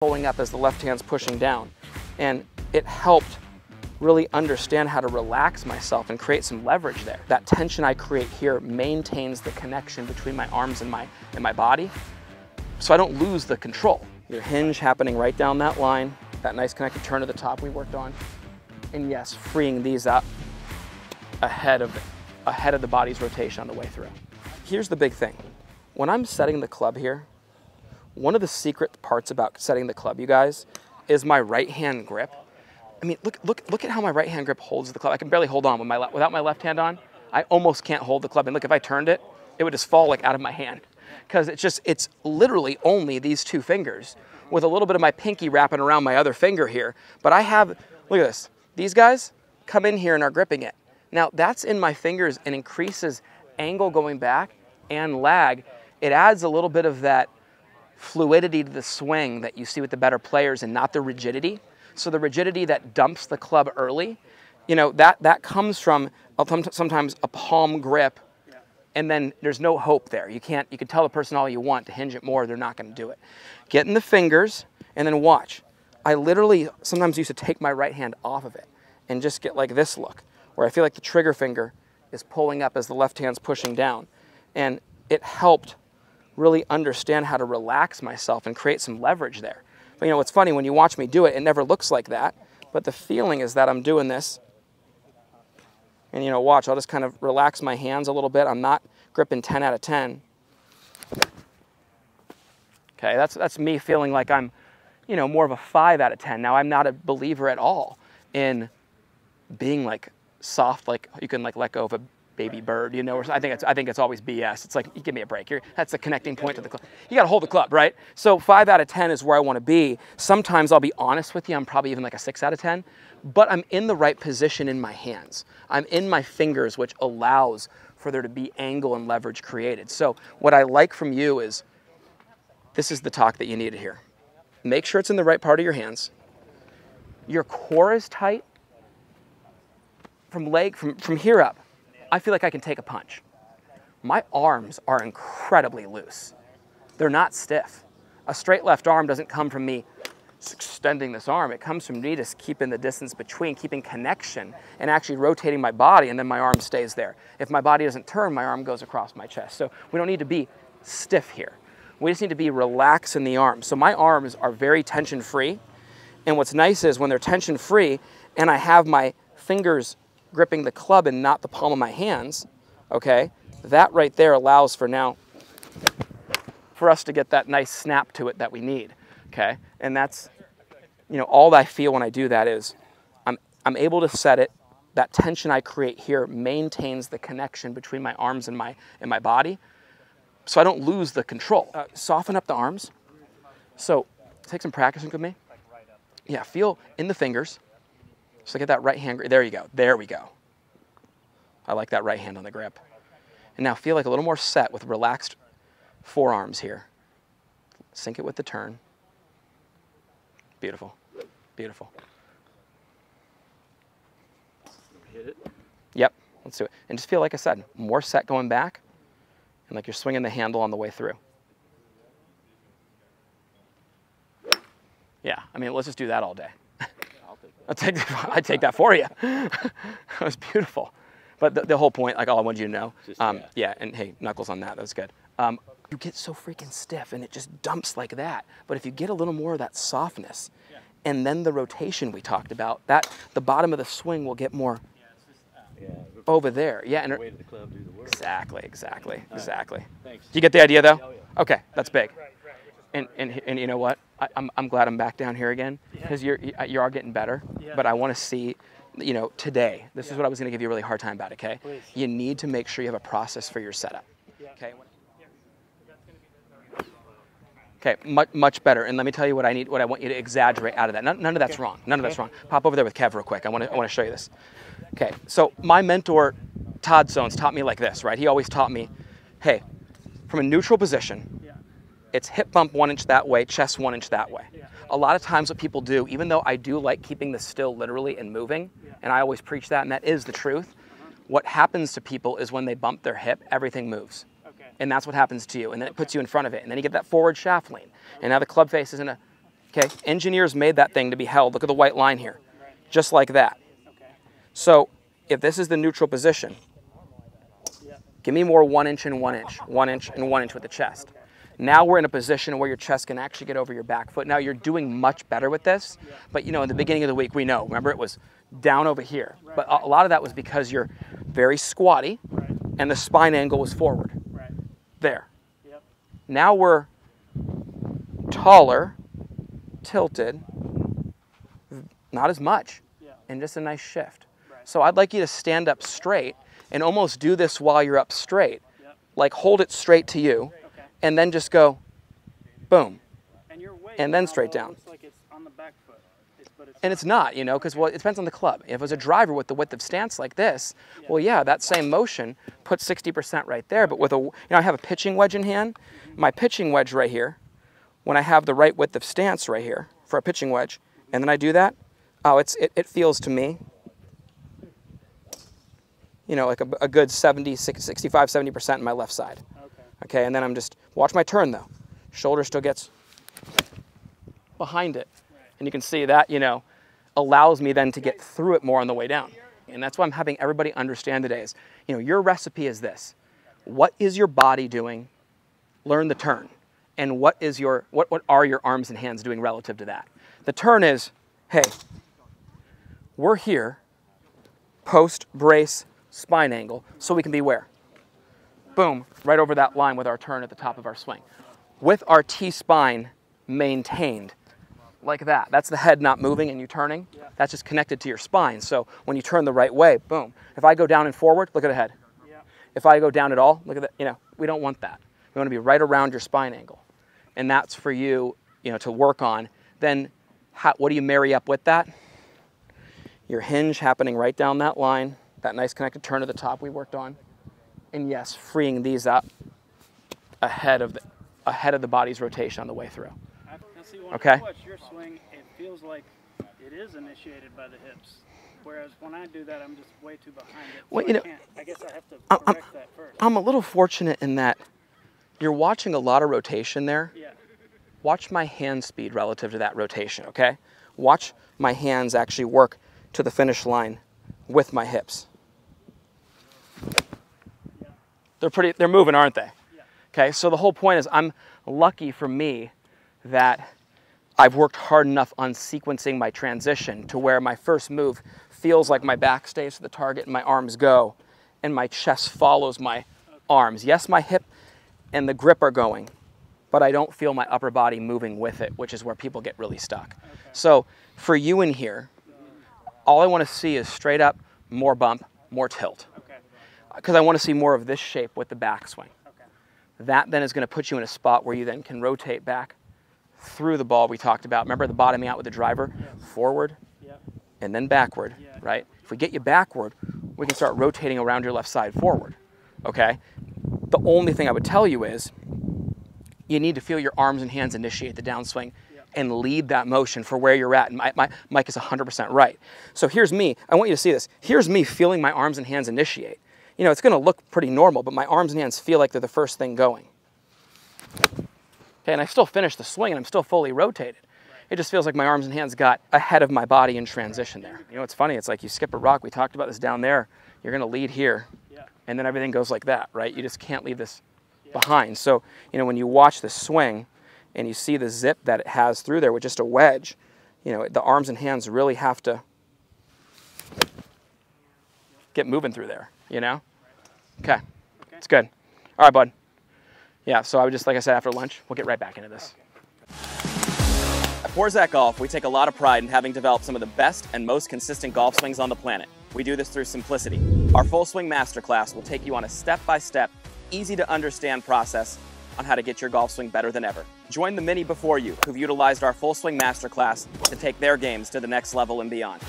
pulling up as the left hand's pushing down. And it helped really understand how to relax myself and create some leverage there. That tension I create here maintains the connection between my arms and my body, so I don't lose the control. Your hinge happening right down that line, that nice connected turn to the top we worked on, and yes, freeing these up ahead of the body's rotation on the way through. Here's the big thing. When I'm setting the club here, one of the secret parts about setting the club, you guys, is my right hand grip. I mean, look at how my right hand grip holds the club. I can barely hold on without my left hand on. I almost can't hold the club. And look, if I turned it, it would just fall like out of my hand. Because it's literally only these two fingers with a little bit of my pinky wrapping around my other finger here. But I have, look at this. These guys come in here and are gripping it. Now that's in my fingers and increases angle going back and lag. It adds a little bit of that fluidity to the swing that you see with the better players and not the rigidity. So the rigidity that dumps the club early, you know, that comes from sometimes a palm grip, and then there's no hope there. You can tell the person all you want to hinge it more, they're not going to do it. Get in the fingers and then watch. I literally sometimes used to take my right hand off of it and just get like this look, where I feel like the trigger finger is pulling up as the left hand's pushing down. And it helped really understand how to relax myself and create some leverage there. But you know, what's funny, when you watch me do it, it never looks like that. But the feeling is that I'm doing this. And you know, watch, I'll just kind of relax my hands a little bit. I'm not gripping 10 out of 10. Okay, that's me feeling like I'm, you know, more of a 5 out of 10. Now, I'm not a believer at all in being like soft, like you can like let go of a baby bird, you know, or I think it's always BS. It's like, you give me a break. That's the connecting point to the club. You got to hold the club, right? So 5 out of 10 is where I want to be. Sometimes I'll be honest with you, I'm probably even like a 6 out of 10, but I'm in the right position in my hands. I'm in my fingers, which allows for there to be angle and leverage created. So what I like from you is, this is the talk that you need to hear. Make sure it's in the right part of your hands. Your core is tight. From here up, I feel like I can take a punch. My arms are incredibly loose. They're not stiff. A straight left arm doesn't come from me extending this arm. It comes from me just keeping the distance between, keeping connection, and actually rotating my body, and then my arm stays there. If my body doesn't turn, my arm goes across my chest. So we don't need to be stiff here. We just need to be relaxed in the arms. So my arms are very tension-free, and what's nice is when they're tension-free and I have my fingers gripping the club and not the palm of my hands, okay, that right there allows for us to get that nice snap to it that we need, okay? And that's, you know, all that I feel when I do that is I'm able to set it. That tension I create here maintains the connection between my arms and my body, so I don't lose the control. Soften up the arms. So take some practice with me. Yeah, feel in the fingers. So get that right hand, there you go, there we go. I like that right hand on the grip. And now feel like a little more set with relaxed forearms here. Sync it with the turn. Beautiful, beautiful. Hit it? Yep, let's do it. And just feel, like I said, more set going back, and like you're swinging the handle on the way through. Yeah, I mean, let's just do that all day. I'd take that for you. That was beautiful. But the whole point, like all I wanted you to know, yeah, and hey, knuckles on that, that was good. You get so freaking stiff and it just dumps like that. But if you get a little more of that softness, and then the rotation we talked about, that the bottom of the swing will get more over there. Yeah, and weight of the club do the work. Exactly. Thanks. Do you get the idea though? Oh, yeah. Okay, that's big. And you know what? I'm glad I'm back down here again, because you are getting better. But I want to see, you know, today. This is what I was going to give you a really hard time about. Okay, please. You need to make sure you have a process for your setup. Okay. Okay, much better. And let me tell you what I need. What I want you to exaggerate out of that. None of that's wrong. None of that's wrong. Pop over there with Kev real quick. I want to show you this. Okay. So my mentor, Todd Sones, taught me like this. Right. He always taught me, hey, from a neutral position. It's hip bump 1 inch that way, chest 1 inch that way. A lot of times what people do, even though I do like keeping this still literally and moving, and I always preach that, and that is the truth, what happens to people is when they bump their hip, everything moves. And that's what happens to you. And then it puts you in front of it. And then you get that forward shaft lean. And now the club face is in a Okay, engineers made that thing to be held. Look at the white line here, just like that. So if this is the neutral position, give me more 1 inch and 1 inch, 1 inch and 1 inch with the chest. Now we're in a position where your chest can actually get over your back foot. Now you're doing much better with this, but you know, in the beginning of the week, we know, remember it was down over here, but a lot of that was because you're very squatty and the spine angle was forward. There. Now we're taller, tilted, not as much, and just a nice shift. So I'd like you to stand up straight and almost do this while you're up straight. Like hold it straight to you, and then just go, boom, and then straight down. Looks like it's on the back foot, and it's not, you know, because well, it depends on the club. If it was a driver with the width of stance like this, well, yeah, that same motion puts 60% right there. But with a, you know, I have a pitching wedge in hand. My pitching wedge right here, when I have the right width of stance right here for a pitching wedge, and then I do that, oh, it feels to me, you know, like a good 65, 70% in my left side. Okay, and then I'm just, watch my turn though. Shoulder still gets behind it. And you can see that, you know, allows me then to get through it more on the way down. And that's why I'm having everybody understand today is, you know, your recipe is this. What is your body doing? Learn the turn. And what are your arms and hands doing relative to that? The turn is, hey, we're here, post, brace, spine angle, so we can be where? Boom, right over that line with our turn at the top of our swing. With our T-spine maintained, like that. That's the head not moving and you turning. That's just connected to your spine. So when you turn the right way, boom. If I go down and forward, look at the head. If I go down at all, look at that. You know, we don't want that. We want to be right around your spine angle. And that's for you, you know, to work on. Then what do you marry up with that? Your hinge happening right down that line, that nice connected turn at the top we worked on. And yes, freeing these up ahead of the body's rotation on the way through. Okay. When I watch your swing, it feels like it is initiated by the hips, whereas when I do that, I'm just way too behind it. So well, you know, I guess I have to correct that first. I'm a little fortunate in that you're watching a lot of rotation there. Yeah. Watch my hand speed relative to that rotation, okay? Watch my hands actually work to the finish line with my hips. Yeah. They're moving, aren't they? Yeah. Okay, so the whole point is I'm lucky for me that I've worked hard enough on sequencing my transition to where my first move feels like my back stays to the target and my arms go and my chest follows my arms. Yes, my hip and the grip are going, but I don't feel my upper body moving with it, which is where people get really stuck. Okay. So for you in here, all I want to see is straight up, more bump, more tilt. Because I want to see more of this shape with the backswing. That then is going to put you in a spot where you then can rotate back through the ball we talked about. Remember the bottoming out with the driver? Forward and then backward, right? If we get you backward, we can start rotating around your left side forward, okay? The only thing I would tell you is you need to feel your arms and hands initiate the downswing and lead that motion for where you're at. And Mike is 100% right. So here's me. I want you to see this. Here's me feeling my arms and hands initiate. You know, it's going to look pretty normal, but my arms and hands feel like they're the first thing going. Okay, and I still finish the swing and I'm still fully rotated. It just feels like my arms and hands got ahead of my body in transition there. You know, it's funny. It's like you skip a rock. We talked about this down there. You're going to lead here, and then everything goes like that, right? You just can't leave this behind. So, you know, when you watch the swing and you see the zip that it has through there with just a wedge, you know, the arms and hands really have to get moving through there, you know? Okay, it's good. All right, bud. Yeah, so I would just, like I said, after lunch, we'll get right back into this. At Porzak Golf, we take a lot of pride in having developed some of the best and most consistent golf swings on the planet. We do this through simplicity. Our Full Swing Masterclass will take you on a step-by-step, easy-to-understand process on how to get your golf swing better than ever. Join the many before you who've utilized our Full Swing Masterclass to take their games to the next level and beyond.